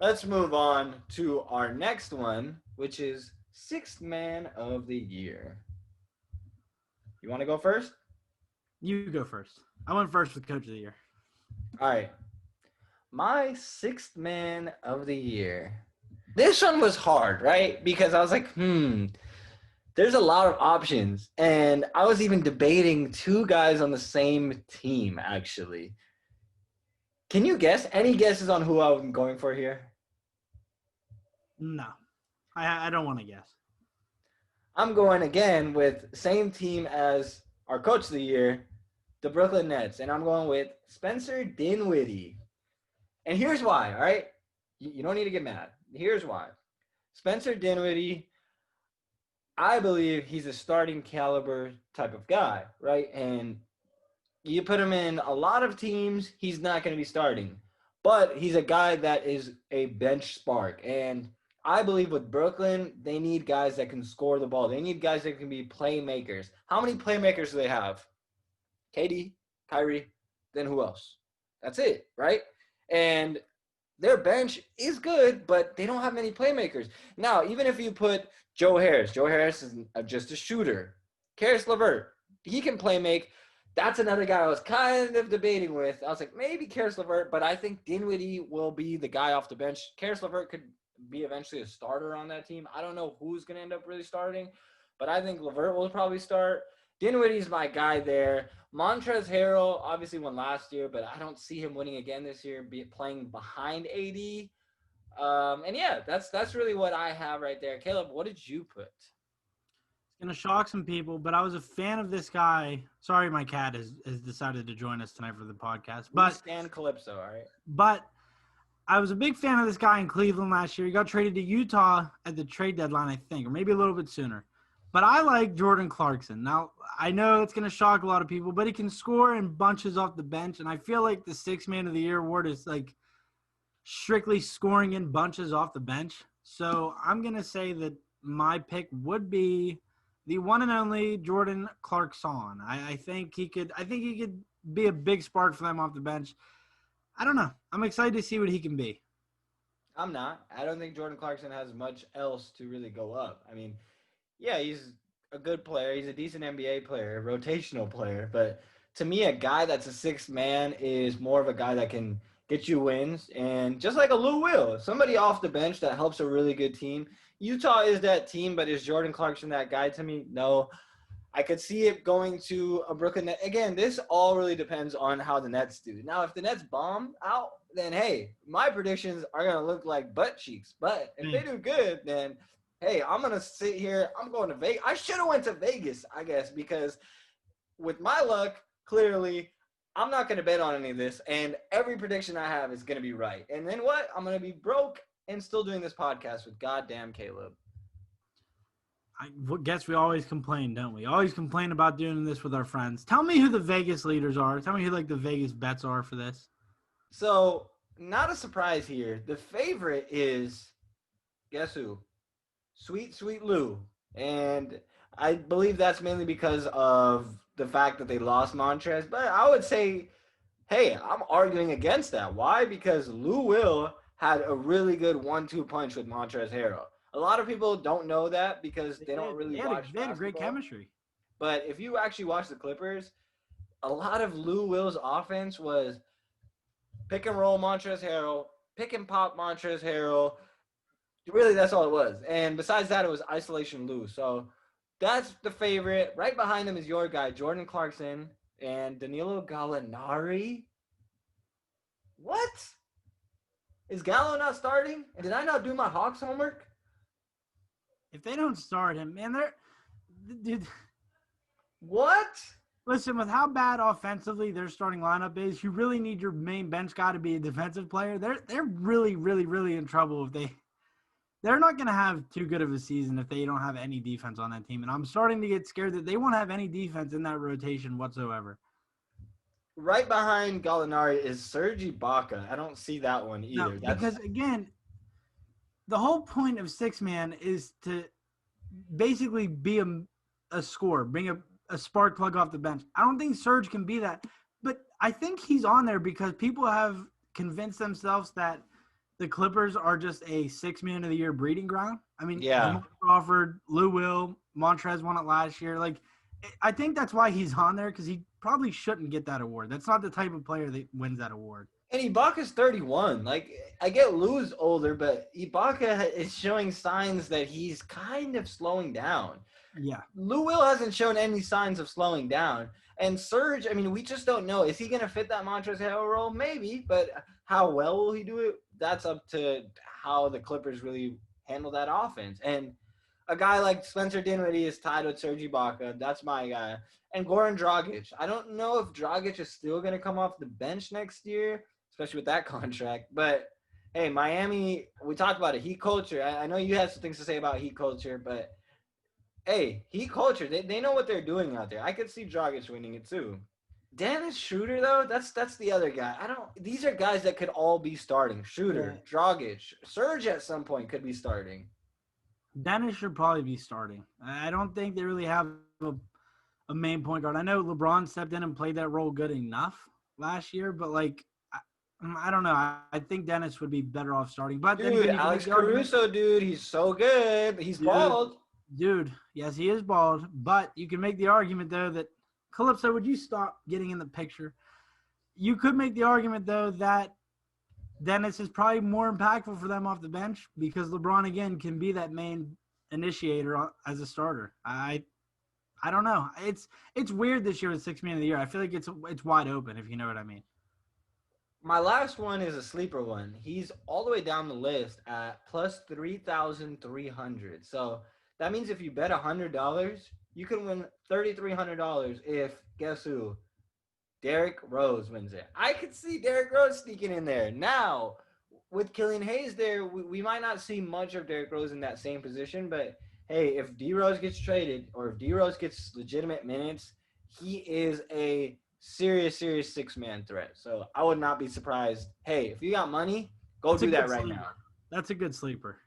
let's move on to our next one, which is Sixth Man of the Year. You want to go first? You go first. I went first with Coach of the Year. All right. My Sixth Man of the Year. This one was hard, right? Because I was like, there's a lot of options. And I was even debating two guys on the same team, actually. Can you guess? Any guesses on who I'm going for here? No, I don't want to guess. I'm going again with same team as our coach of the year, the Brooklyn Nets, and I'm going with Spencer Dinwiddie. And here's why, all right? You don't need to get mad. Here's why. Spencer Dinwiddie, I believe he's a starting caliber type of guy, right? And you put him in a lot of teams, he's not going to be starting. But he's a guy that is a bench spark. And I believe with Brooklyn, they need guys that can score the ball. They need guys that can be playmakers. How many playmakers do they have? KD, Kyrie, then who else? That's it, right? And their bench is good, but they don't have many playmakers. Now, even if you put Joe Harris is just a shooter. Karis LeVert, he can play make. That's another guy I was kind of debating with. I was like, maybe Karis LeVert, but I think Dinwiddie will be the guy off the bench. Karis LeVert could be eventually a starter on that team. I don't know who's going to end up really starting, but I think LeVert will probably start. Dinwiddie's my guy there. Montrezl Harrell obviously won last year, but I don't see him winning again this year, playing behind AD. And yeah, that's really what I have right there. Caleb, what did you put? It's going to shock some people, but I was a fan of this guy. Sorry, my cat has decided to join us tonight for the podcast. We stand Calypso, all right? But I was a big fan of this guy in Cleveland last year. He got traded to Utah at the trade deadline, I think, or maybe a little bit sooner. But I like Jordan Clarkson. Now, I know it's going to shock a lot of people, but he can score in bunches off the bench. And I feel like the Sixth Man of the Year award is like strictly scoring in bunches off the bench. So I'm going to say that my pick would be the one and only Jordan Clarkson. I think he could be a big spark for them off the bench. I don't know. I'm excited to see what he can be. I'm not. I don't think Jordan Clarkson has much else to really go up. I mean, yeah, he's a good player. He's a decent NBA player, a rotational player. But to me, a guy that's a sixth man is more of a guy that can get you wins. And just like a Lou Will, somebody off the bench that helps a really good team. Utah is that team, but is Jordan Clarkson that guy to me? No. I could see it going to a Brooklyn Net. Again, this all really depends on how the Nets do. Now, if the Nets bomb out, then hey, my predictions are gonna look like butt cheeks. But if they do good, then hey, I'm gonna sit here. I'm going to Vegas. I should have went to Vegas, I guess, because with my luck, clearly, I'm not gonna bet on any of this, and every prediction I have is gonna be right. And then what? I'm gonna be broke and still doing this podcast with goddamn Caleb. I guess we always complain, don't we? Always complain about doing this with our friends. Tell me who the Vegas leaders are. Tell me who like the Vegas bets are for this. So, not a surprise here. The favorite is, guess who? Sweet, Sweet Lou. And I believe that's mainly because of the fact that they lost Montrez. But I would say, hey, I'm arguing against that. Why? Because Lou Will had a really good 1-2 punch with Montrez Harrell. A lot of people don't know that because they don't really watch They had a great basketball. chemistry. But if you actually watch the Clippers, a lot of Lou Will's offense was pick and roll Montrezl Harrell, pick and pop Montrezl Harrell. Really, that's all it was. And besides that, it was isolation Lou. So that's the favorite. Right behind him is your guy, Jordan Clarkson and Danilo Gallinari. What? Is Gallo not starting? And did I not do my Hawks homework? If they don't start him, man, dude. What? Listen, with how bad offensively their starting lineup is, you really need your main bench guy to be a defensive player. They're really, really, really in trouble if they're not going to have too good of a season if they don't have any defense on that team. And I'm starting to get scared that they won't have any defense in that rotation whatsoever. Right behind Gallinari is Serge Ibaka. I don't see that one either. No, because, again, the whole point of six-man is to basically be a scorer, bring a spark plug off the bench. I don't think Serge can be that. But I think he's on there because people have convinced themselves that the Clippers are just a 6-man of the year breeding ground. I mean, Yeah. Jamal Crawford, Lou Will, Montrez won it last year. Like, I think that's why he's on there because he probably shouldn't get that award. That's not the type of player that wins that award. And Ibaka's 31. Like, I get Lou's older, but Ibaka is showing signs that he's kind of slowing down. Yeah. Lou Will hasn't shown any signs of slowing down. And Serge, I mean, we just don't know. Is he going to fit that Montrezl Harrell role? Maybe, but how well will he do it? That's up to how the Clippers really handle that offense. And a guy like Spencer Dinwiddie is tied with Serge Ibaka. That's my guy. And Goran Dragic. I don't know if Dragic is still going to come off the bench next year, especially with that contract. But, hey, Miami, we talked about it. Heat culture. I know you have some things to say about heat culture, but – hey, Heat culture. They know what they're doing out there. I could see Dragic winning it too. Dennis Schroeder, though, that's the other guy. These are guys that could all be starting. Schroeder, Dragic, Serge at some point could be starting. Dennis should probably be starting. I don't think they really have a main point guard. I know LeBron stepped in and played that role good enough last year, but like I don't know. I think Dennis would be better off starting. But dude, then again, Alex Caruso, dude, he's so good. He's bald. Dude, yes, he is bald, but you can make the argument, though, that – Calypso, would you stop getting in the picture? You could make the argument, though, that Dennis is probably more impactful for them off the bench because LeBron, again, can be that main initiator as a starter. I don't know. It's weird this year with 6-man of the year. I feel like it's wide open, if you know what I mean. My last one is a sleeper one. He's all the way down the list at plus 3,300. So – that means if you bet $100, you can win $3,300 if, guess who? Derrick Rose wins it. I could see Derrick Rose sneaking in there. Now, with Killian Hayes there, we might not see much of Derrick Rose in that same position, but hey, if D-Rose gets traded or if D-Rose gets legitimate minutes, he is a serious 6-man threat. So I would not be surprised. Hey, if you got money, go do that right now. That's a good sleeper.